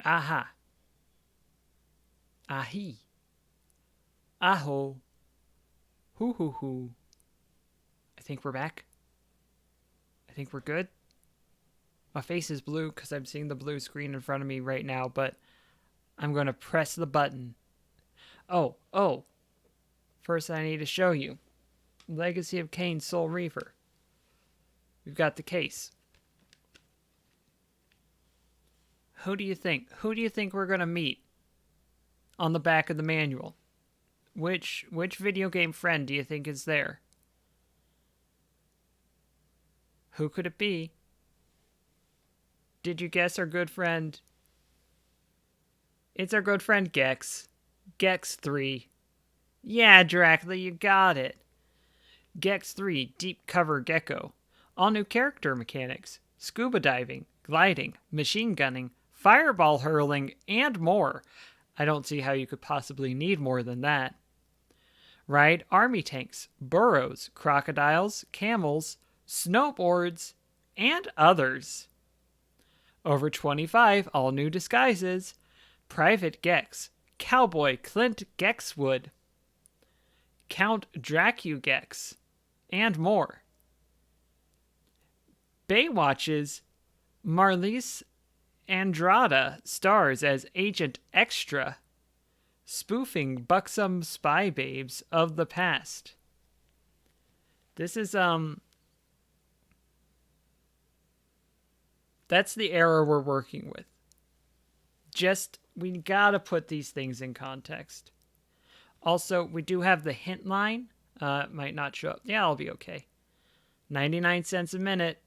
Aha. Ahi. Aho. Hoo hoo hoo. I think we're back. I think we're good. My face is blue because I'm seeing the blue screen in front of me right now, but I'm going to press the button. Oh. First I need to show you. Legacy of Kain, Soul Reaver. We've got the case. Who do you think? Who do you think we're going to meet on the back of the manual? Which video game friend do you think is there? Who could it be? Did you guess our good friend? It's our good friend Gex. Gex 3. Yeah, Dracula, you got it. Gex 3 Deep Cover Gecko. All new character mechanics, scuba diving, gliding, machine gunning, fireball hurling, and more. I don't see how you could possibly need more than that. Ride army tanks, burros, crocodiles, camels, snowboards, and others. Over 25 all new disguises. Private Gex, Cowboy Clint Gexwood, Count Dracu-Gex, and more. Baywatch's Marlise Andrada stars as Agent Extra, spoofing buxom spy babes of the past. This is, that's the era we're working with. We gotta put these things in context. Also, we do have the hint line. Might not show up. Yeah, I'll be okay. 99 cents a minute.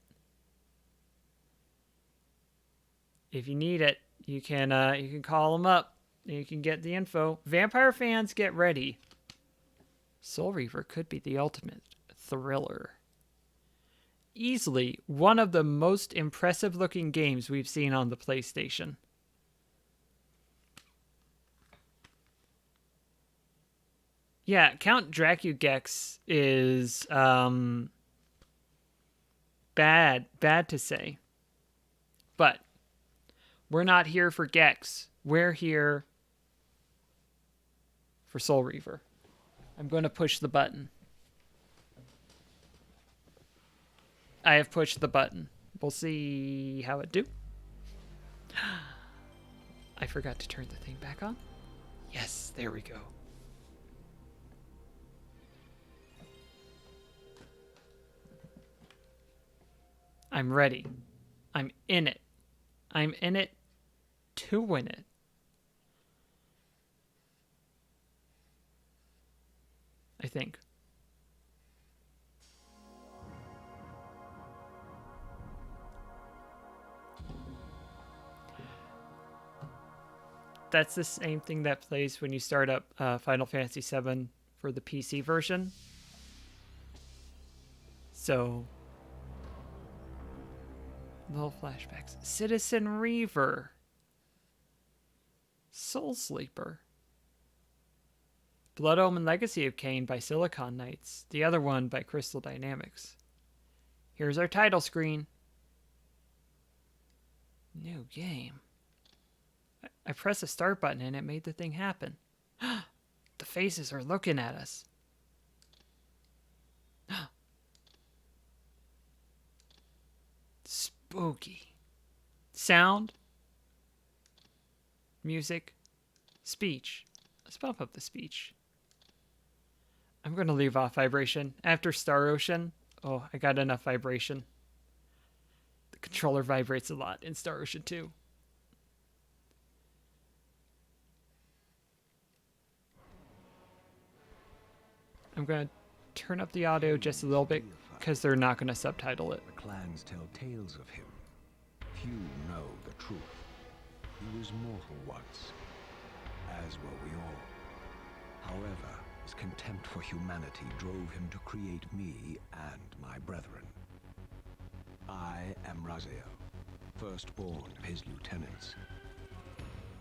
If you need it, you can call them up. You can get the info. Vampire fans, get ready. Soul Reaver could be the ultimate thriller. Easily one of the most impressive looking games we've seen on the PlayStation. Yeah, Count Dracu-Gex is bad to say. But we're not here for Gex. We're here for Soul Reaver. I'm going to push the button. I have pushed the button. We'll see how it do. I forgot to turn the thing back on. Yes, there we go. I'm ready. I'm in it. I'm in it to win it. I think. That's the same thing that plays when you start up Final Fantasy VII for the PC version. So, little flashbacks. Citizen Reaver. Soul Sleeper. Blood Omen Legacy of Kain by Silicon Knights. The other one by Crystal Dynamics. Here's our title screen. New game. I pressed the start button and it made the thing happen. The faces are looking at us. Spooky. Sound. Music. Speech. Let's bump up the speech. I'm going to leave off vibration. After Star Ocean, I got enough vibration. The controller vibrates a lot in Star Ocean 2. I'm going to turn up the audio just a little bit because they're not going to subtitle it. The clans tell tales of him. Few know the truth. He was mortal once, as were we all. However, his contempt for humanity drove him to create me and my brethren. I am Raziel, firstborn of his lieutenants.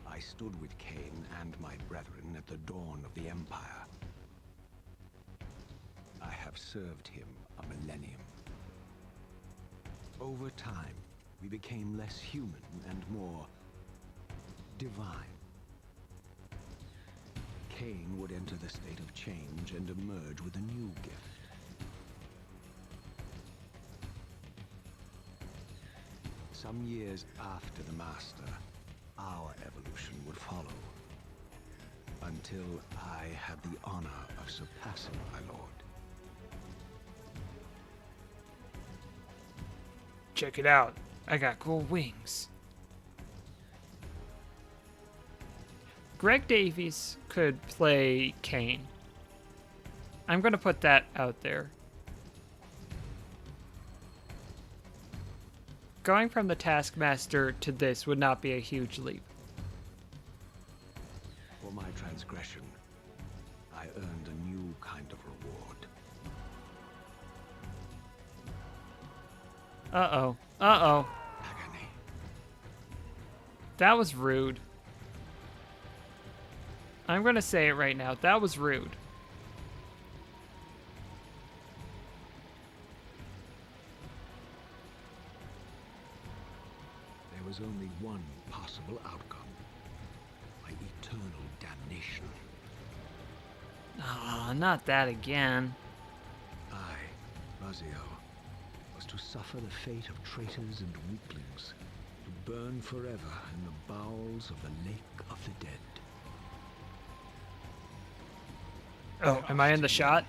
I stood with Kain and my brethren at the dawn of the Empire. I have served him a millennium. Over time, we became less human and more divine. Kain would enter the state of change and emerge with a new gift. Some years after the Master, our evolution would follow. Until I had the honor of surpassing my lord. Check it out. I got cool wings. Greg Davies could play Kain. I'm going to put that out there. Going from the Taskmaster to this would not be a huge leap. For my transgression, I earned a new kind of reward. Uh-oh. Uh-oh. Agony. That was rude. I'm going to say it right now. That was rude. There was only one possible outcome. My eternal damnation. Ah, not that again. I, Raziel, was to suffer the fate of traitors and weaklings, to burn forever in the bowels of the Lake of the Dead. Oh, am I in the shot?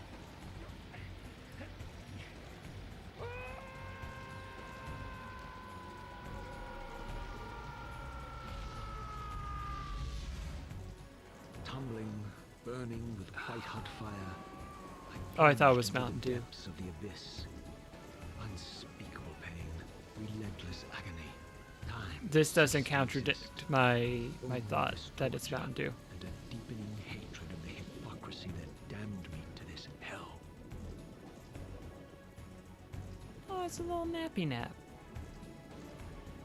Tumbling, burning with white-hot fire. Oh, I thought it plunged was into the Mountain Dew. depths of the abyss. Unspeakable pain, relentless agony. Time. This doesn't contradict my thought that it's Mountain Dew. And a deepening hatred of the hypocrisy that damned me to this hell. Oh, it's a little nappy nap.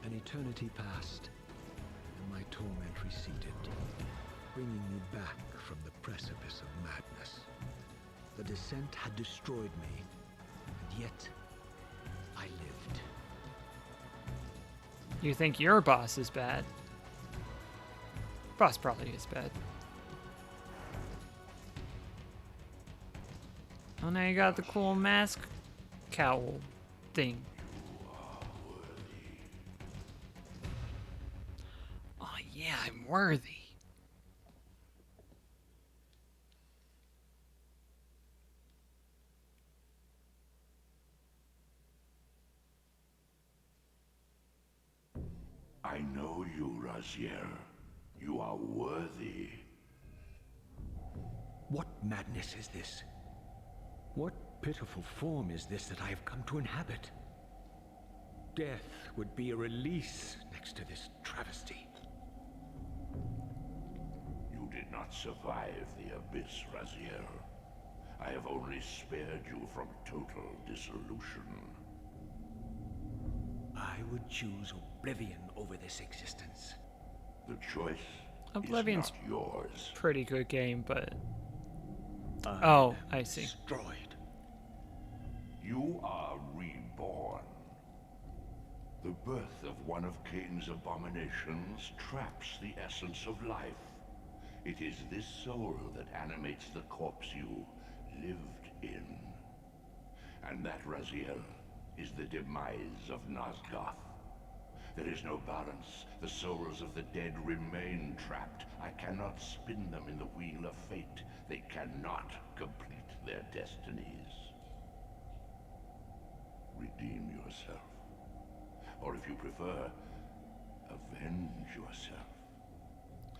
An eternity passed, and my torment receded, bringing me back from the precipice of madness. The descent had destroyed me, and yet I lived. You think your boss is bad? Boss probably is bad. Oh, now you got the cool mask cowl thing. Oh, yeah, I'm worthy. I know you, Raziel. You are worthy. What madness is this? What pitiful form is this that I have come to inhabit? Death would be a release next to this travesty. You did not survive the abyss, Raziel. I have only spared you from total dissolution. I would choose oblivion over this existence. The choice Oblivion's is not yours. pretty good game, but I oh, am I see. Destroyed. You are reborn. The birth of one of Kain's abominations traps the essence of life. It is this soul that animates the corpse you lived in. And that, Raziel, is the demise of Nosgoth. There is no balance. The souls of the dead remain trapped. I cannot spin them in the wheel of fate. They cannot complete their destinies. Redeem yourself. Or if you prefer, avenge yourself.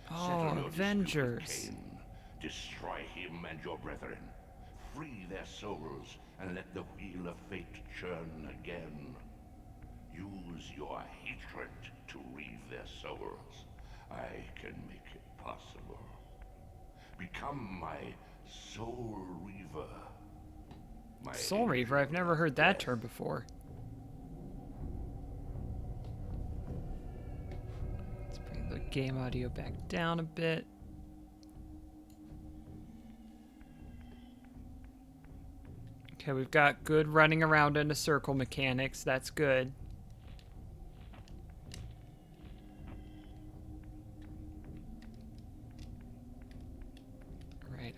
Settle Oh, your dispute with Avengers. Kain. Destroy him and your brethren. Free their souls and let the wheel of fate churn again. Use your hatred to reave their souls. I can make it possible. Become my Soul Reaver. My Soul Reaver, I've never heard that term before. Let's bring the game audio back down a bit. Okay, we've got good running around in a circle mechanics. That's good.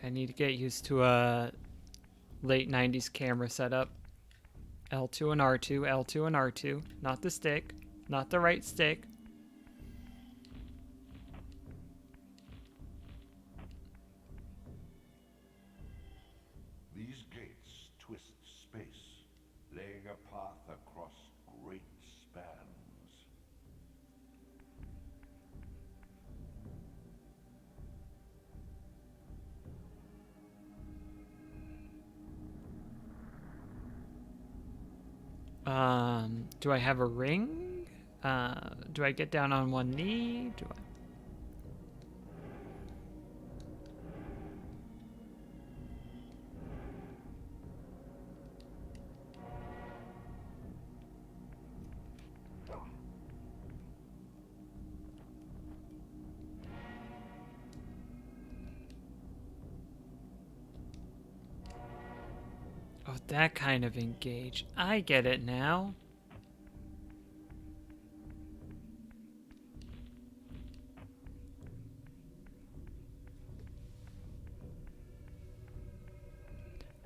I need to get used to a late 90s camera setup. L2 and R2, L2 and R2. Not the stick. Not the right stick. These gates twist space, laying a path across great spans. Do I have a ring? Do I get down on one knee? Do I? Oh, that kind of engage. I get it now.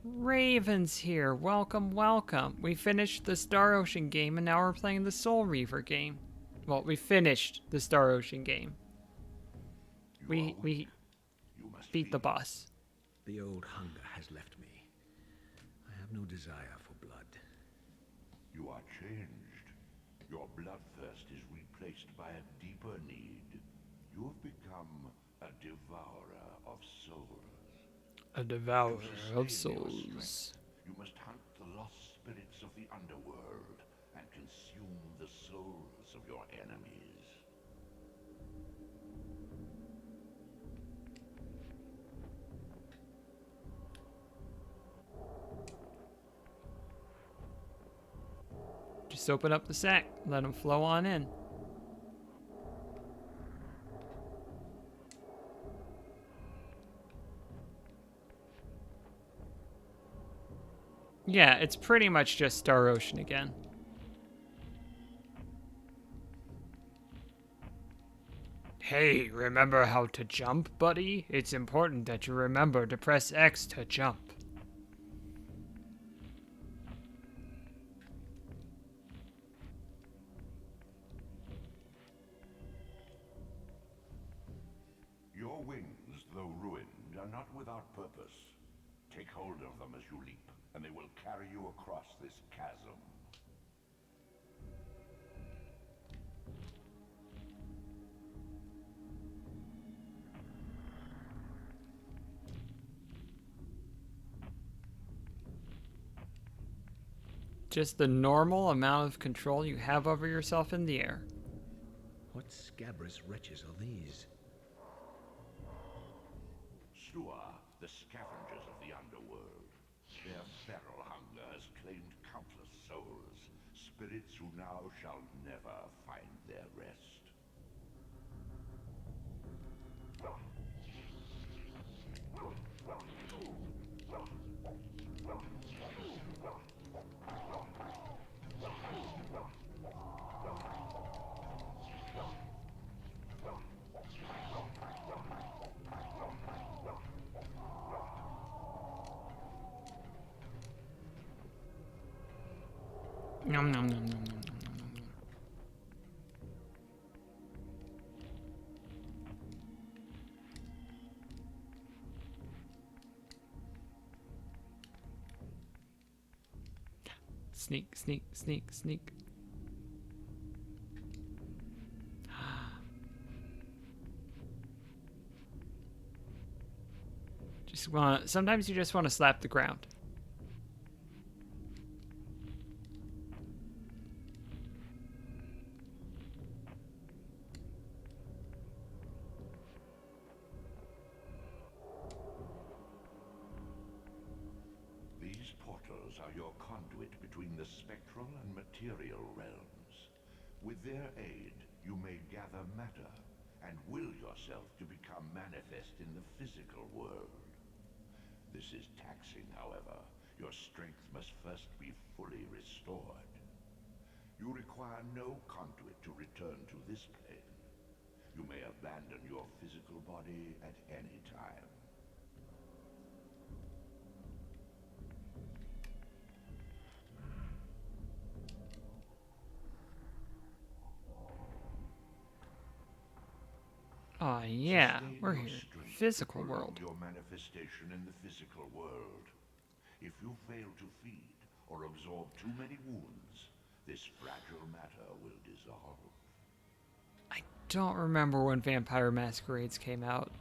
Raven's here. Welcome, welcome. We finished the Star Ocean game and now we're playing the Soul Reaver game. Well, we finished the Star Ocean game. We You must beat the feed. boss. The old hunger has left me. I have no desire for blood. You are changed. Your bloodthirst is replaced by a deeper need. You have become a devourer of souls. A devourer To of sustain your souls. strength, you must hunt the lost spirits of the underworld and consume the souls of your enemies. Just open up the sack. Let them flow on in. Yeah, it's pretty much just Star Ocean again. Hey, remember how to jump, buddy? It's important that you remember to press X to jump. Your wings, though ruined, are not without purpose. Take hold of them as you leap, and they will carry you across this chasm. Just the normal amount of control you have over yourself in the air. What scabrous wretches are these? Slua, the scavengers of the underworld. Their feral hunger has claimed countless souls, spirits who now shall never find their rest. Nom nom nom nom nom nom nom nom. Sneak, sneak, sneak, sneak. Sometimes you just want to slap the ground. These portals are your conduit between the spectral and material realms. With their aid, you may gather matter and will yourself to become manifest in the physical world. This is taxing, however. Your strength must first be fully restored. You require no conduit to return to this plane. You may abandon your physical body at any time. Oh, yeah, Sustain we're your here. strength to Physical prolong world. your manifestation in the physical world. If you fail to feed or absorb too many wounds, this fragile matter will dissolve. I don't remember when Vampire Masquerades came out,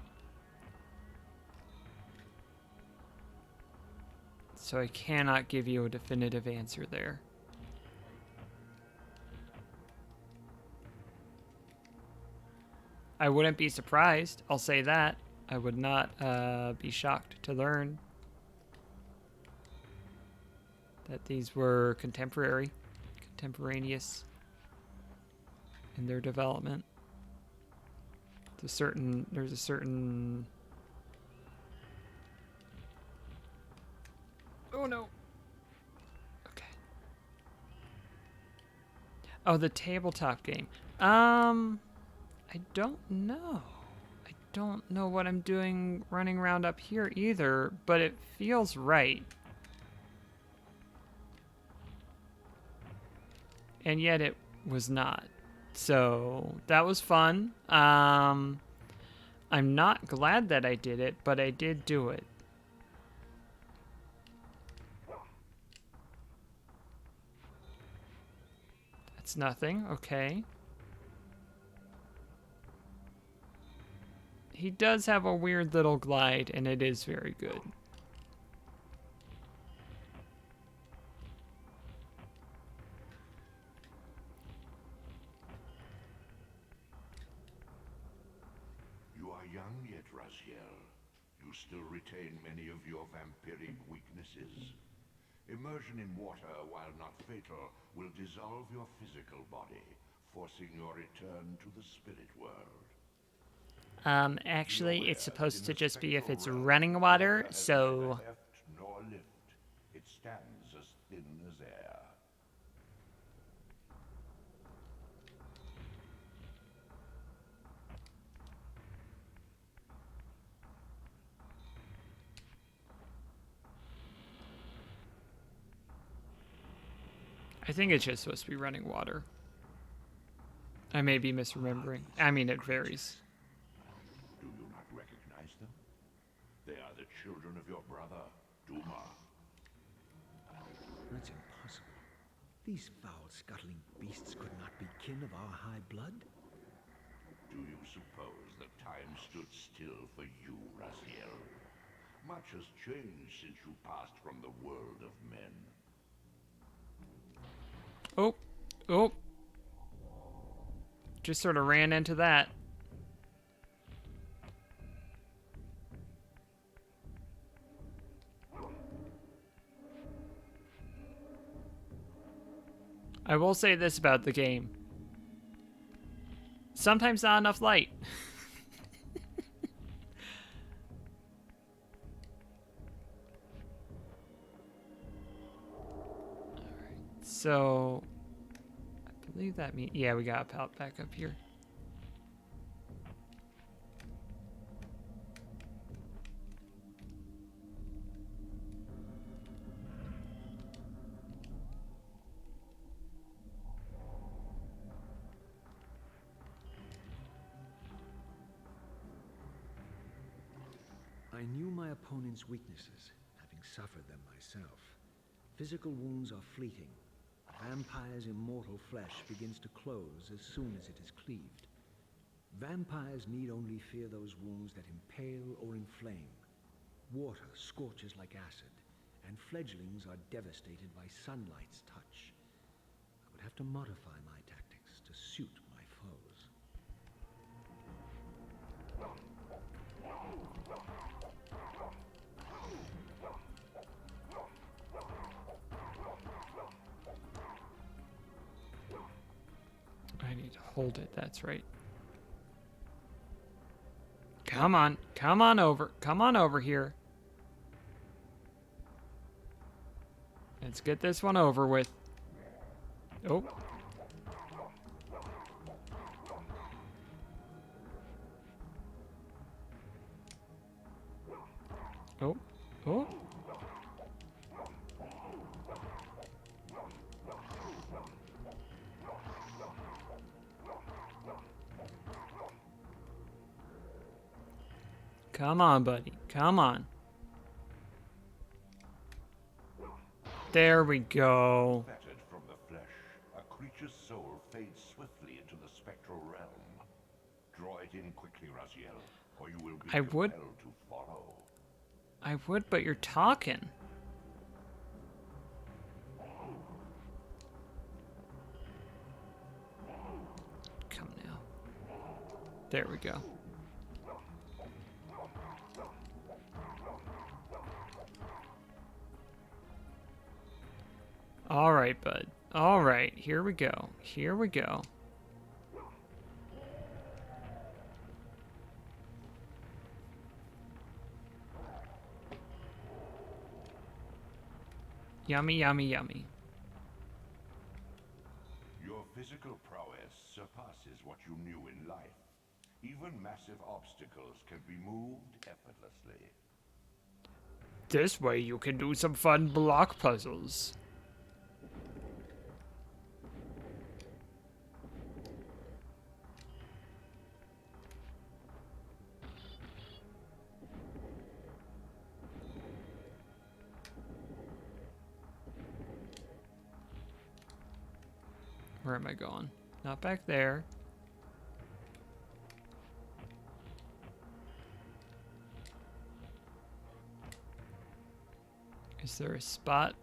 so I cannot give you a definitive answer there. I wouldn't be surprised, I'll say that. I would not be shocked to learn that these were contemporaneous in their development. There's a certain. Oh no. Okay. Oh, the tabletop game. I don't know. I don't know what I'm doing running around up here either, but it feels right. And yet it was not. So that was fun. I'm not glad that I did it, but I did do it. That's nothing. Okay. He does have a weird little glide, and it is very good. You are young yet, Raziel. You still retain many of your vampiric weaknesses. Immersion in water, while not fatal, will dissolve your physical body, forcing your return to the spirit world. Be Actually, it's aware that supposed in to the just be if spectral it's realm, running water, has neither so heft nor lift. It stands as thin as air. I think it's just supposed to be running water. I may be misremembering. I mean, it varies. Do you not recognize them? They are the children of your brother, Duma. That's impossible. These foul, scuttling beasts could not be kin of our high blood. Do you suppose that time stood still for you, Raziel? Much has changed since you passed from the world of men. Oh, oh. Just sort of ran into that. I will say this about the game. Sometimes not enough light. So, I believe that means... Yeah, we got a pallet back up here. I knew my opponent's weaknesses, having suffered them myself. Physical wounds are fleeting. A vampire's immortal flesh begins to close as soon as it is cleaved. Vampires need only fear those wounds that impale or inflame. Water scorches like acid, and fledglings are devastated by sunlight's touch. I would have to modify my tactics to suit my foes. I need to hold it, that's right. Come on over. Come on over here. Let's get this one over with. Oh. Oh. Oh. Come on, buddy. Come on. There we go. Fettered from the flesh, a creature's soul fades swiftly into the spectral realm. Draw it in quickly, Raziel, or you will be I would. compelled to follow. I would, but you're talking. Come now. There we go. All right, bud. All right, here we go. Here we go. Yummy, yummy, yummy. Your physical prowess surpasses what you knew in life. Even massive obstacles can be moved effortlessly. This way you can do some fun block puzzles. Where am I going? Not back there. Is there a spot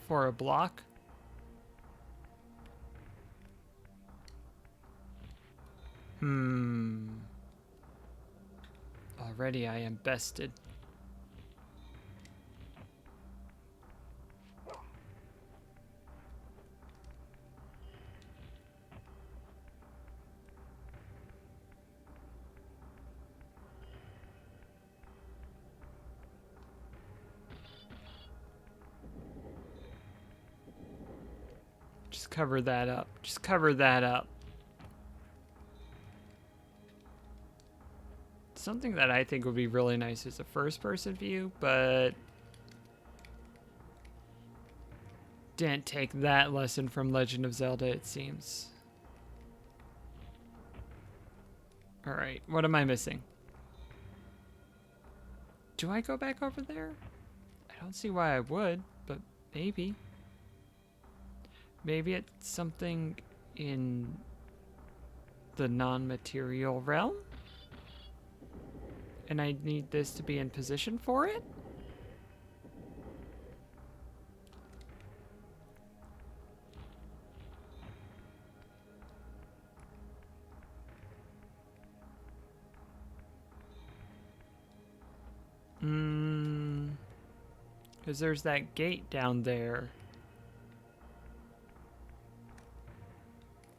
for a block? Already I am bested. Just cover that up. Just cover that up. Something that I think would be really nice is a first-person view, but didn't take that lesson from Legend of Zelda, it seems. Alright, what am I missing? Do I go back over there? I don't see why I would, but maybe. Maybe it's something in the non-material realm? And I need this to be in position for it? Because there's that gate down there.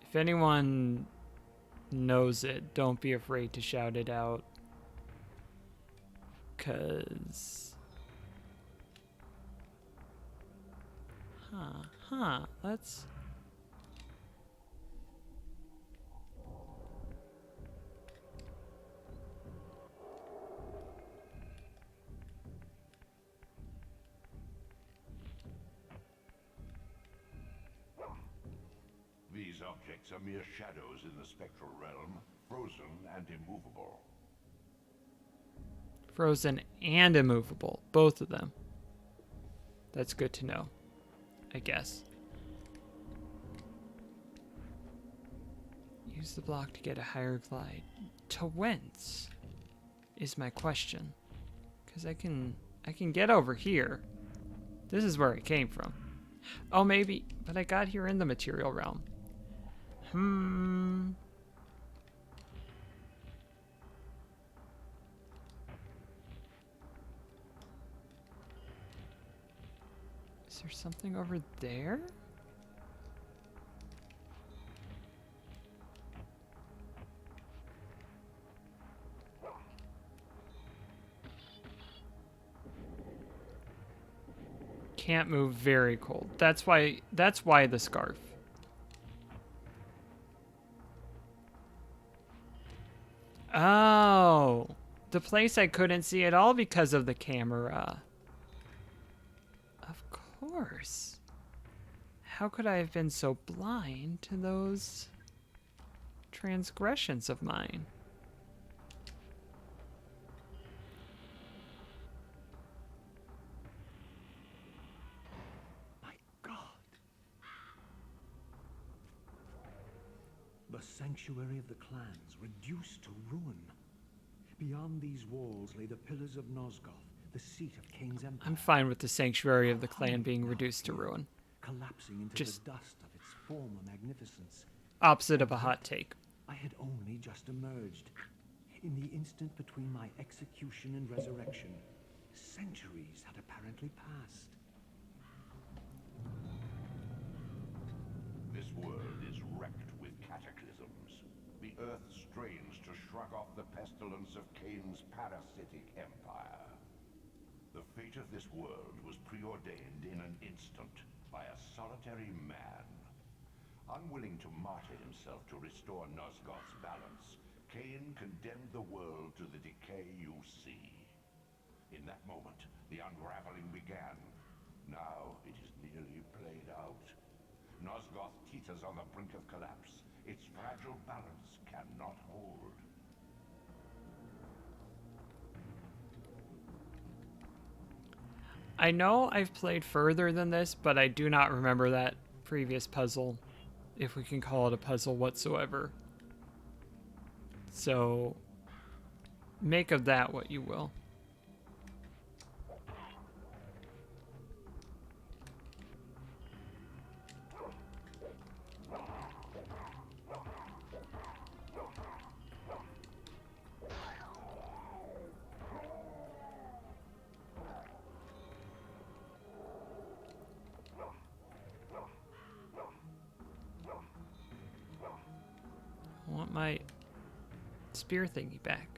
If anyone knows it, don't be afraid to shout it out. Let's... These objects are mere shadows in the spectral realm, frozen and immovable. Frozen and immovable, both of them. That's good to know, I guess. Use the block to get a higher glide. To whence is my question. Because I can get over here. This is where I came from. Oh, maybe, but I got here in the material realm. Is there something over there? Can't move, very cold. That's why the scarf. Oh, the place I couldn't see at all because of the camera. Of course. How could I have been so blind to those transgressions of mine? sanctuary of the clans reduced to ruin. Beyond these walls lay the pillars of Nosgoth, the seat of Kain's empire. I'm fine with the sanctuary of the clan being reduced to ruin. Collapsing into Just the dust of its former magnificence. opposite of a hot take. I had only just emerged. In the instant between my execution and resurrection, centuries had apparently passed. This world is wrecked with cataclysms. The earth strains to shrug off the pestilence of Kain's parasitic empire. The fate of this world was preordained in an instant by a solitary man. Unwilling to martyr himself to restore Nosgoth's balance, Kain condemned the world to the decay you see. In that moment, the unraveling began. Now it is nearly played out. Nosgoth teeters on the brink of collapse. Its fragile balance cannot hold. I know I've played further than this, but I do not remember that previous puzzle, if we can call it a puzzle whatsoever. So, make of that what you will. I want my spear thingy back.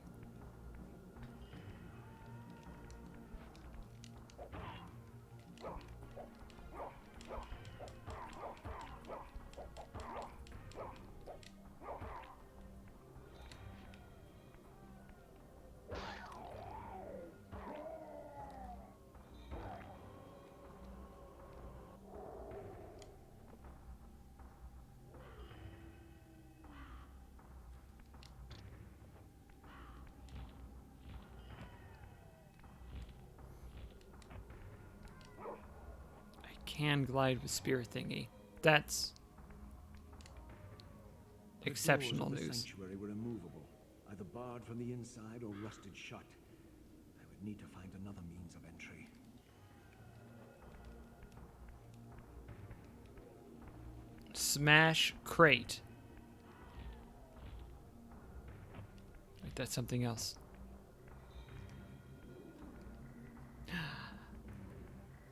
Can glide with spear thingy. That's exceptional The doors of the news. sanctuary were immovable, either barred from the inside or rusted shut. I would need to find another means of entry. Smash crate. Wait, that's something else.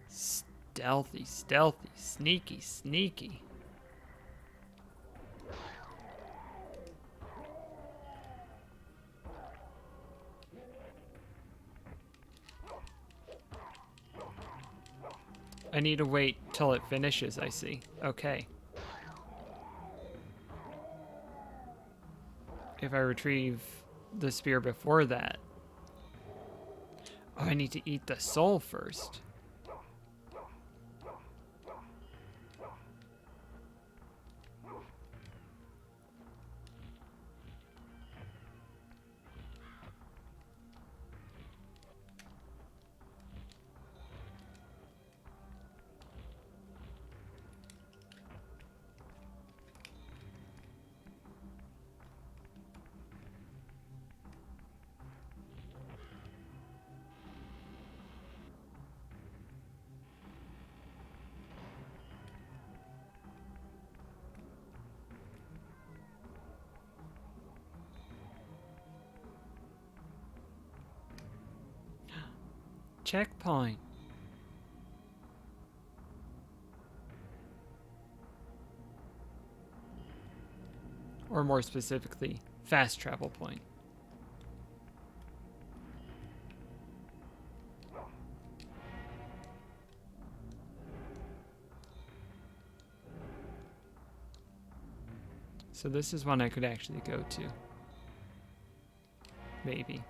Stealthy, stealthy, sneaky, sneaky. I need to wait till it finishes, I see. Okay. If I retrieve the spear before that. Oh, I need to eat the soul first. Checkpoint. Or more specifically, fast travel point. So this is one I could actually go to. Maybe.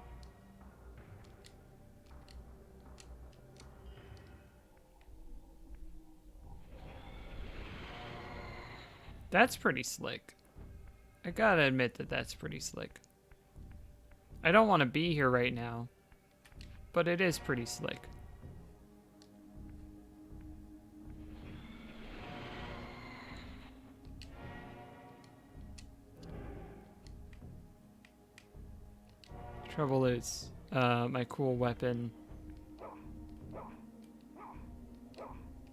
That's pretty slick. I gotta admit that that's pretty slick. I don't want to be here right now, but it is pretty slick. Trouble is, my cool weapon.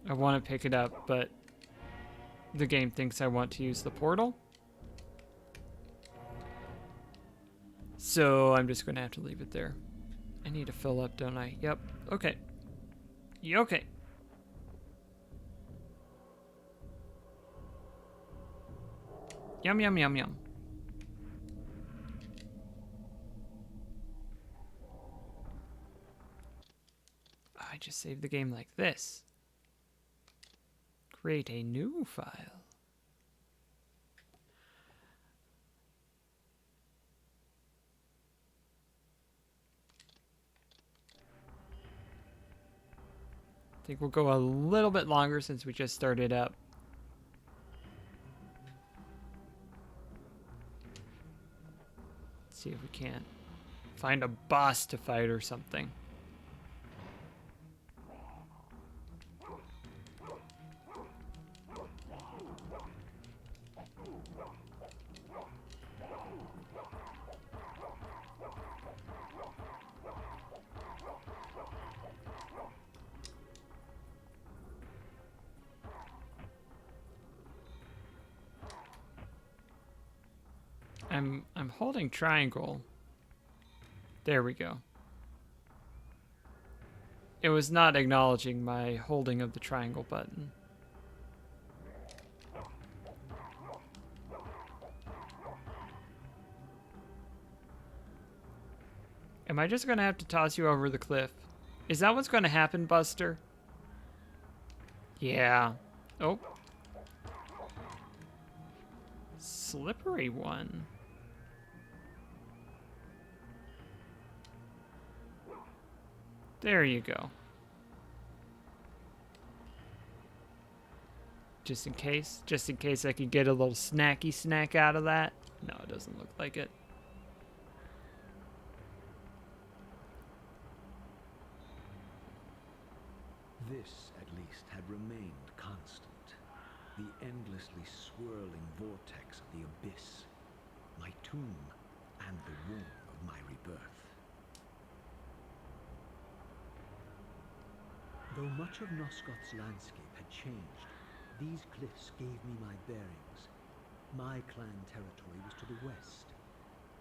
I want to pick it up, but the game thinks I want to use the portal. So I'm just going to have to leave it there. I need to fill up, don't I? Yep. Okay. Okay. Yum, yum, yum, yum. I just saved the game like this. Create a new file. I think we'll go a little bit longer since we just started up. Let's see if we can't find a boss to fight or something. I'm holding triangle. There we go. It was not acknowledging my holding of the triangle button. Am I just gonna have to toss you over the cliff? Is that what's gonna happen, Buster? Yeah. Oh. Slippery one. There you go. Just in case I could get a little snacky snack out of that. No, it doesn't look like it. This, at least, had remained constant. The endlessly swirling vortex of the abyss. My tomb and the womb of my rebirth. Though much of Nosgoth's landscape had changed, these cliffs gave me my bearings. My clan territory was to the west.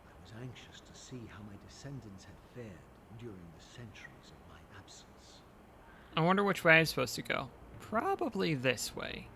I was anxious to see how my descendants had fared during the centuries of my absence. I wonder which way I'm supposed to go. Probably this way.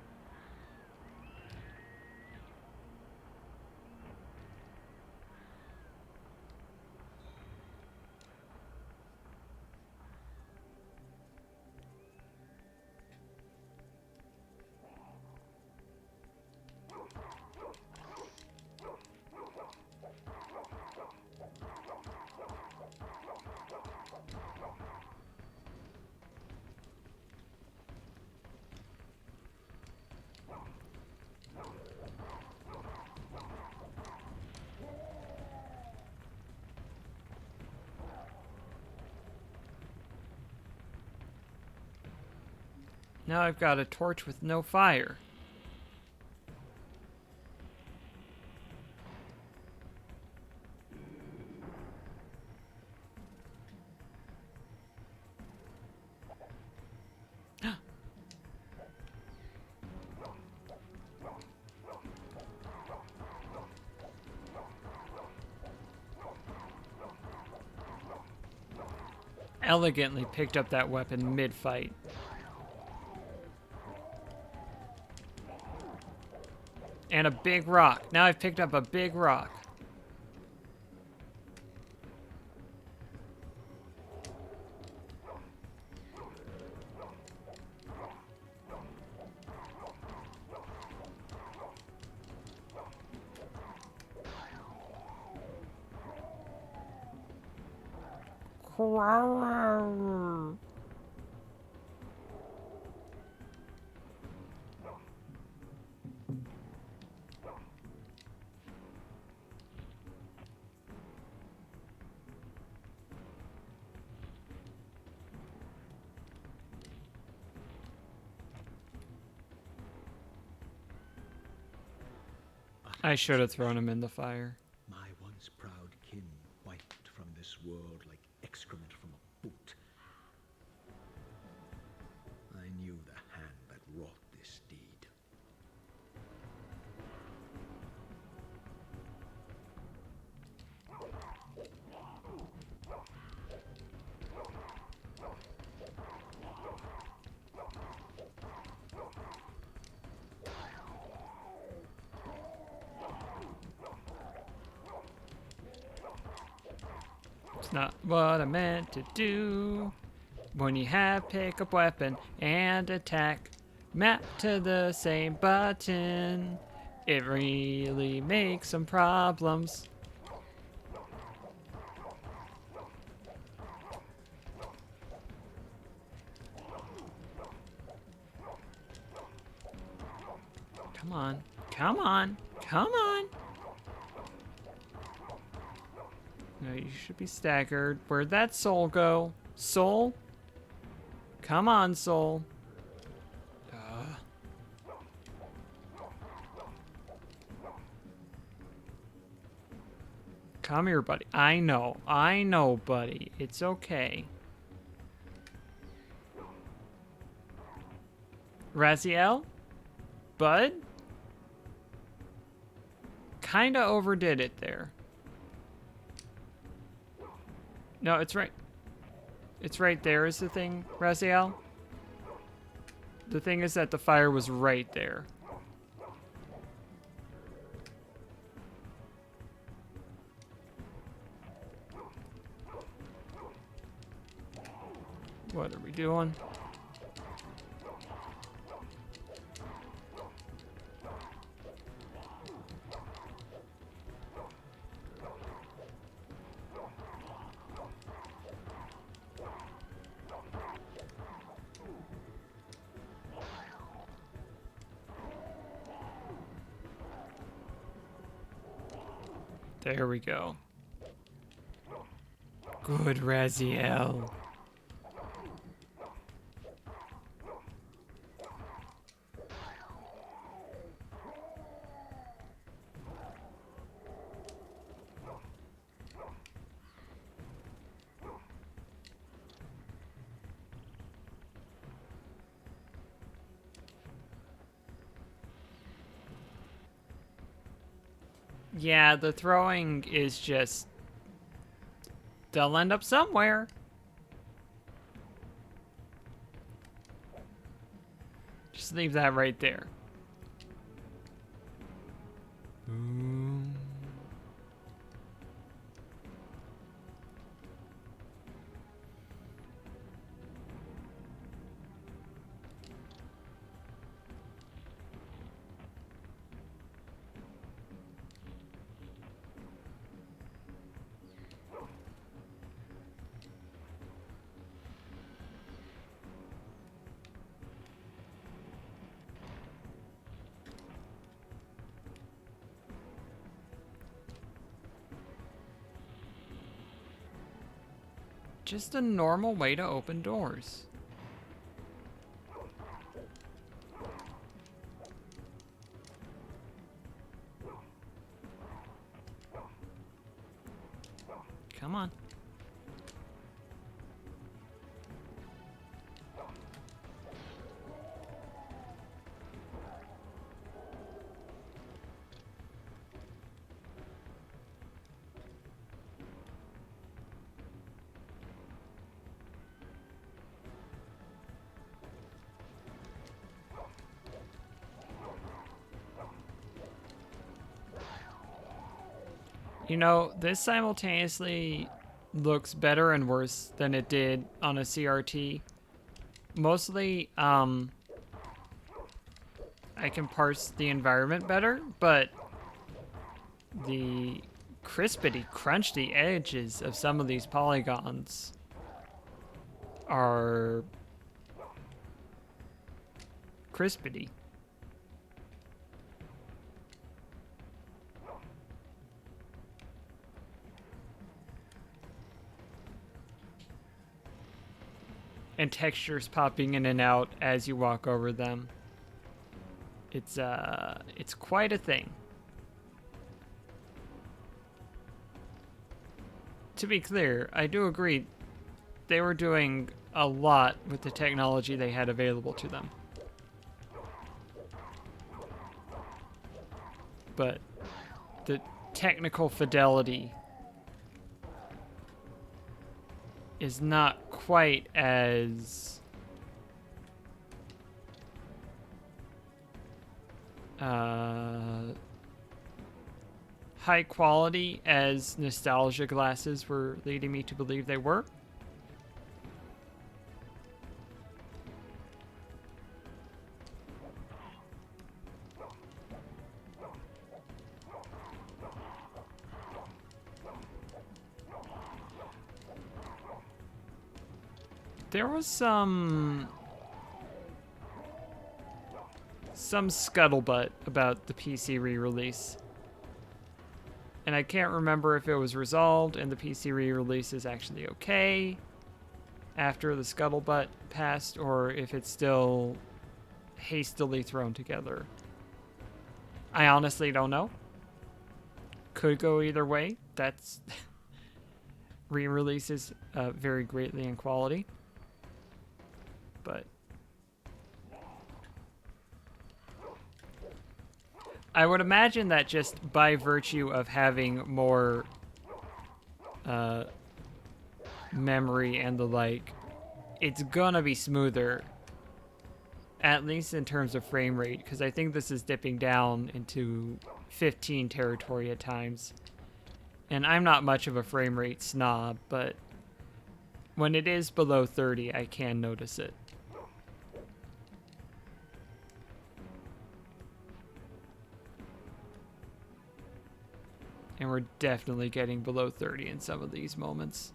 Now I've got a torch with no fire. Elegantly picked up that weapon mid-fight. And a big rock. Now I've picked up a big rock. I should have thrown him in the fire. My once proud kin wiped from this world like excrement from a boot. I knew the hand that wrought this deed. It's not what I meant to do. When you have pickup weapon and attack mapped to the same button, it really makes some problems. Come on, come on, come on. No, you should be staggered. Where'd that soul go? Soul? Come on, soul. Come here, buddy. I know, buddy. It's okay. Raziel? Bud? Kinda overdid it there. No, it's right. It's right there is the thing, Raziel. The thing is that the fire was right there. What are we doing? There we go. Good, Raziel. Yeah, the throwing is just... they'll end up somewhere. Just leave that right there. Just a normal way to open doors. Come on. You know, this simultaneously looks better and worse than it did on a CRT. Mostly, I can parse the environment better, but the crispity, crunchy edges of some of these polygons are crispity. And textures popping in and out as you walk over them. It's quite a thing. to be clear, I do agree they were doing a lot with the technology they had available to them. But the technical fidelity is not quite as high quality as nostalgia glasses were leading me to believe they were. There was some scuttlebutt about the PC re-release. And I can't remember if it was resolved and the PC re-release is actually okay after the scuttlebutt passed, or if it's still hastily thrown together. I honestly don't know. Could go either way. That's re-releases vary greatly in quality. But I would imagine that just by virtue of having more memory and the like, it's gonna be smoother, at least in terms of frame rate, because I think this is dipping down into 15 territory at times. And I'm not much of a frame rate snob, but when it is below 30, I can notice it. And we're definitely getting below 30 in some of these moments.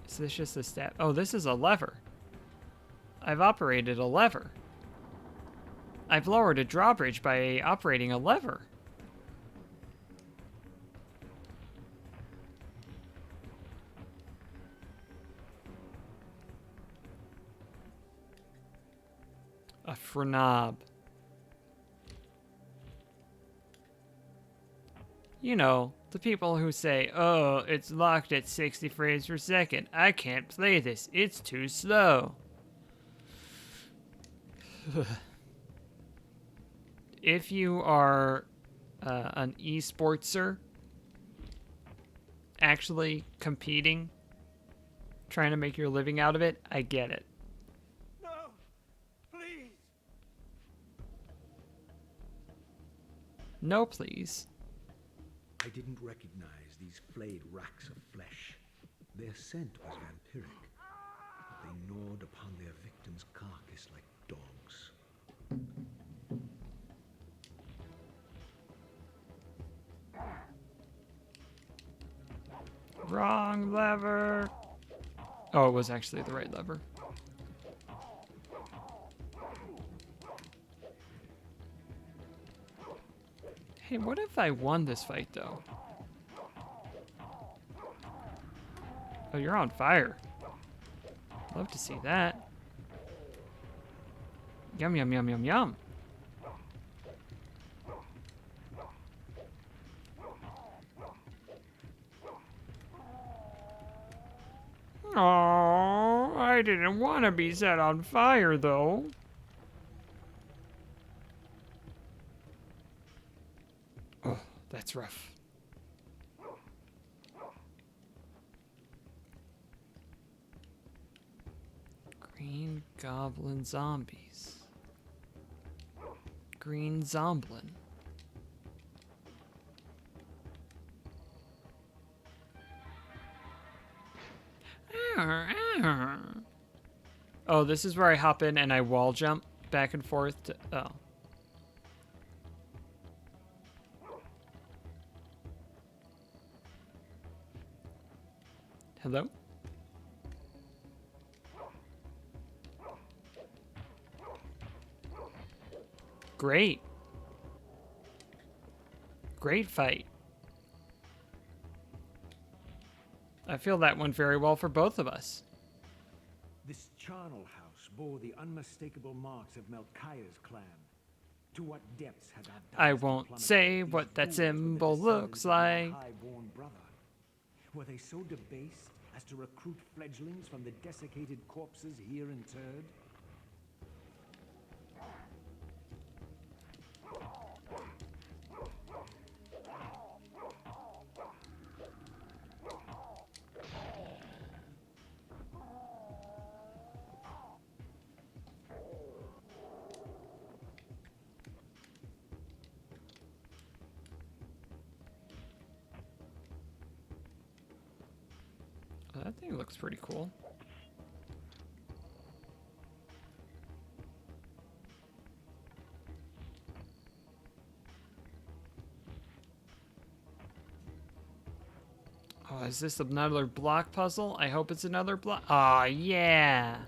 Is this just a stat? Oh, this is a lever. I've operated a lever. I've lowered a drawbridge by operating a lever. A phronob. You know, the people who say, oh, it's locked at 60 frames per second. I can't play this. It's too slow. If you are an esportser, actually competing, trying to make your living out of it, I get it. No! Please! No, please. I didn't recognize these flayed racks of flesh. Their scent was vampiric. They gnawed upon their victim's carcass like dogs. Wrong lever. Oh, it was actually the right lever. Hey, what if I won this fight, though? Oh, you're on fire. Love to see that. Yum, yum, yum, yum, yum. Oh, I didn't want to be set on fire, though. Oh, that's rough. Green Goblin Zombies. Green Zomblin. Oh, this is where I hop in and I wall jump back and forth to, oh. Hello? Great. Great fight. I feel that went very well for both of us. This charnel house bore the unmistakable marks of Melchiah's clan. To what depths had our I dynasty won't plummeted say these what that fools were the symbol looks descendants of my like. high-born brother? Were they so debased as to recruit fledglings from the desiccated corpses here interred? That thing looks pretty cool. Oh, is this another block puzzle? I hope it's another block. Aw, yeah.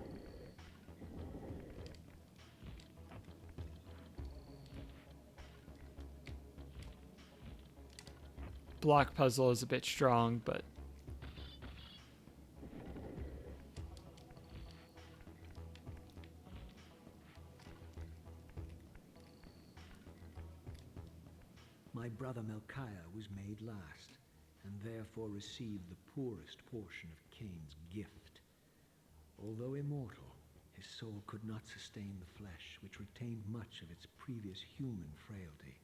Block puzzle is a bit strong, but My brother Melchiah was made last, and therefore received the poorest portion of Kain's gift. Although immortal, his soul could not sustain the flesh, which retained much of its previous human frailty.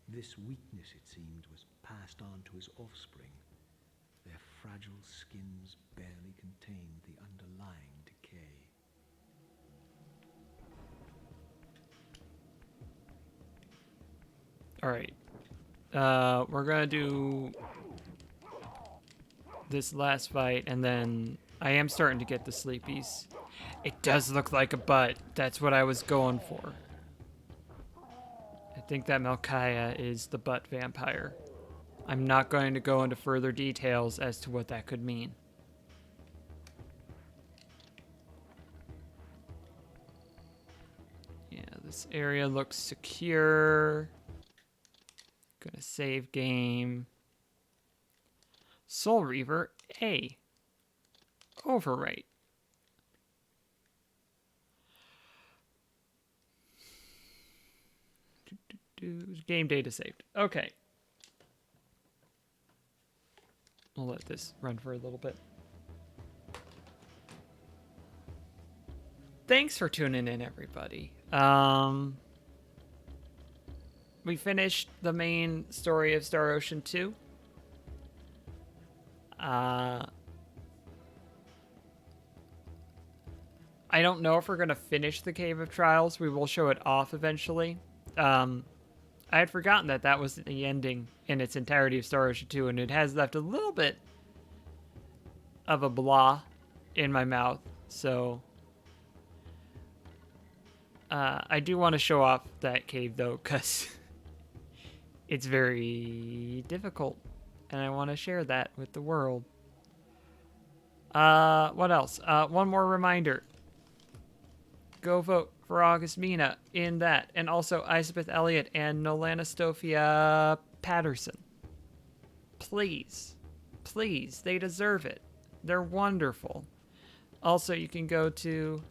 This weakness, it seemed, was passed on to his offspring. Their fragile skins barely contained the underlying decay. all right. We're gonna do this last fight, and then I am starting to get the sleepies. It does look like a butt. That's what I was going for. I think that Melchiah is the butt vampire. I'm not going to go into further details as to what that could mean. Yeah, this area looks secure. Gonna save game. Soul Reaver A. Overwrite. Game data saved. Okay. We'll let this run for a little bit. Thanks for tuning in, everybody. We finished the main story of Star Ocean 2. I don't know if we're going to finish the Cave of Trials. We will show it off eventually. I had forgotten that that was the ending in its entirety of Star Ocean 2, and it has left a little bit of a blah in my mouth. So I do want to show off that cave, though, because it's very difficult, and I want to share that with the world. What else? One more reminder. Go vote for August Mina in that, and also Isabeth Elliott and Nolana Stofia Patterson. Please. Please. They deserve it. They're wonderful. Also, you can go to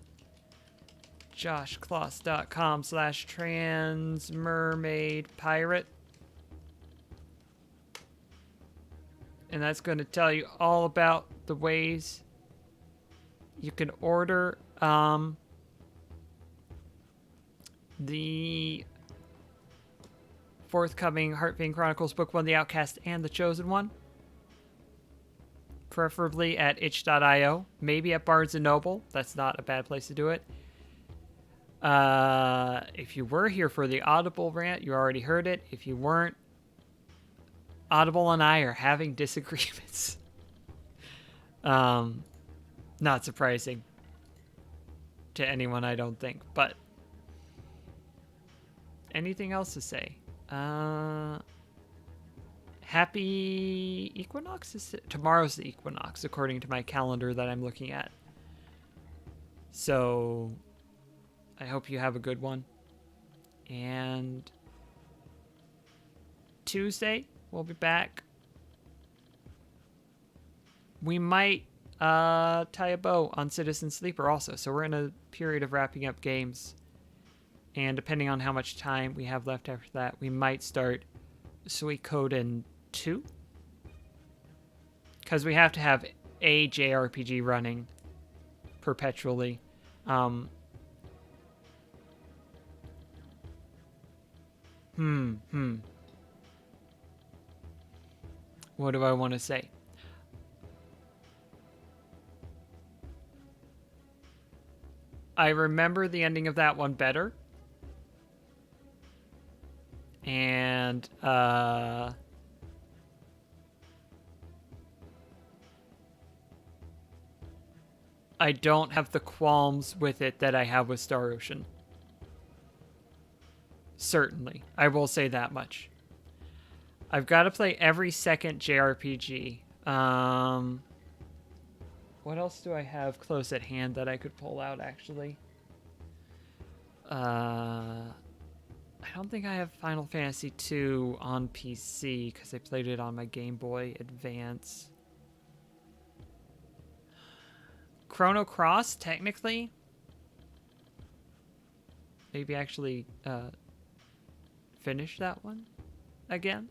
joshkloss.com/transmermaidpirate. And that's going to tell you all about the ways you can order the forthcoming Heartvein Chronicles Book 1, The Outcast, and The Chosen One. Preferably at itch.io. Maybe at Barnes & Noble. That's not a bad place to do it. If you were here for the Audible rant, you already heard it. If you weren't, Audible and I are having disagreements. Not surprising to anyone, I don't think. But anything else to say? Happy Equinox? Tomorrow's the Equinox, according to my calendar that I'm looking at. So I hope you have a good one. And Tuesday, we'll be back. We might tie a bow on Citizen Sleeper also. So we're in a period of wrapping up games And depending on how much time we have left after that, we might start Suikoden 2. Because we have to have a JRPG running perpetually. What do I want to say? I remember the ending of that one better. And, I don't have the qualms with it that I have with Star Ocean. Certainly. I will say that much. I've got to play every second JRPG. What else do I have close at hand that I could pull out, actually? I don't think I have Final Fantasy II on PC because I played it on my Game Boy Advance. Chrono Cross, technically. Maybe actually finish that one again.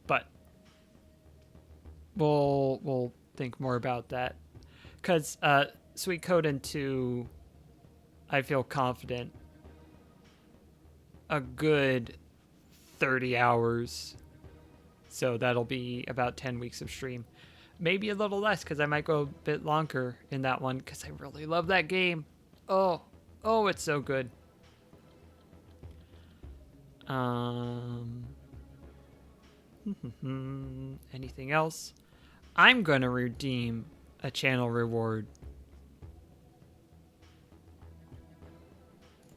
But we'll think more about that. Because Suikoden 2, I feel confident. A good 30 hours. So that'll be about 10 weeks of stream. Maybe a little less because I might go a bit longer in that one because I really love that game. Oh, it's so good. Anything else? I'm going to redeem a channel reward.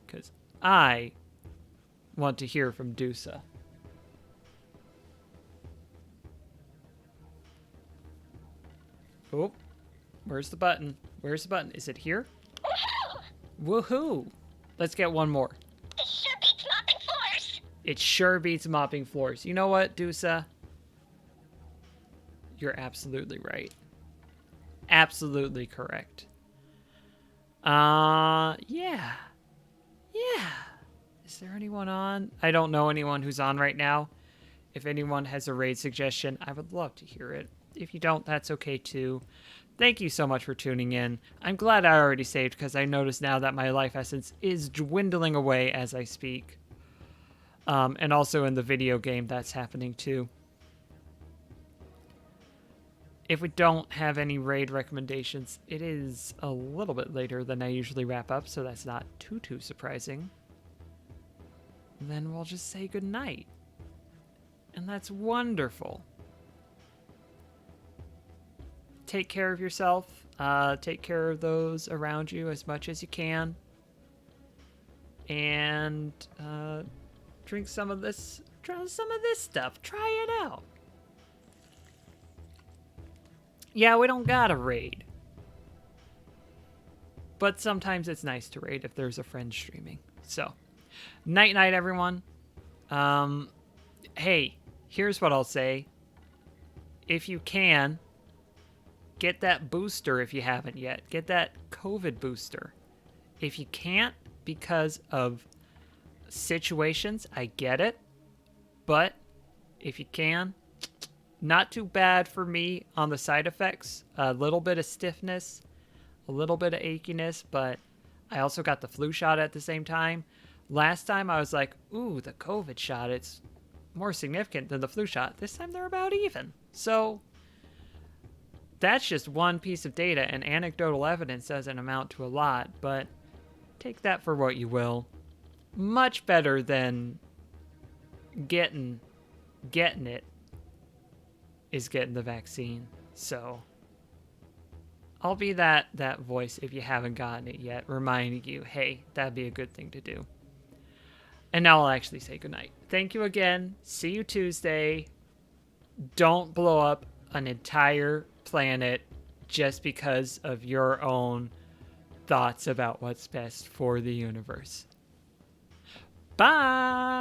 Because I want to hear from Dusa. Oh, where's the button? Where's the button? Is it here? Woohoo! Let's get one more. It sure beats mopping floors. It sure beats mopping floors. You know what, Dusa? You're absolutely right. Absolutely correct. Yeah. Is there anyone on? I don't know anyone who's on right now. If anyone has a raid suggestion, I would love to hear it. If you don't, that's okay too. Thank you so much for tuning in. I'm glad I already saved because I notice now that my life essence is dwindling away as I speak. And also in the video game, that's happening too. If we don't have any raid recommendations, it is a little bit later than I usually wrap up, so that's not too surprising. Then we'll just say goodnight. And that's wonderful. Take care of yourself. Take care of those around you as much as you can. And drink some of this. Try some of this stuff. Try it out. Yeah, we don't gotta raid. But sometimes it's nice to raid if there's a friend streaming. So, night, everyone. Hey, here's what I'll say. If you can, get that booster if you haven't yet. Get that COVID booster. If you can't because of situations, I get it. But if you can, not too bad for me on the side effects. A little bit of stiffness, a little bit of achiness, but I also got the flu shot at the same time. Last time I was like, ooh, the COVID shot, it's more significant than the flu shot. This time they're about even. So that's just one piece of data, and anecdotal evidence doesn't amount to a lot, but take that for what you will. Much better than getting it is getting the vaccine. So I'll be that voice if you haven't gotten it yet, reminding you, hey, that'd be a good thing to do. And now I'll actually say goodnight. Thank you again. See you Tuesday. Don't blow up an entire planet just because of your own thoughts about what's best for the universe. Bye!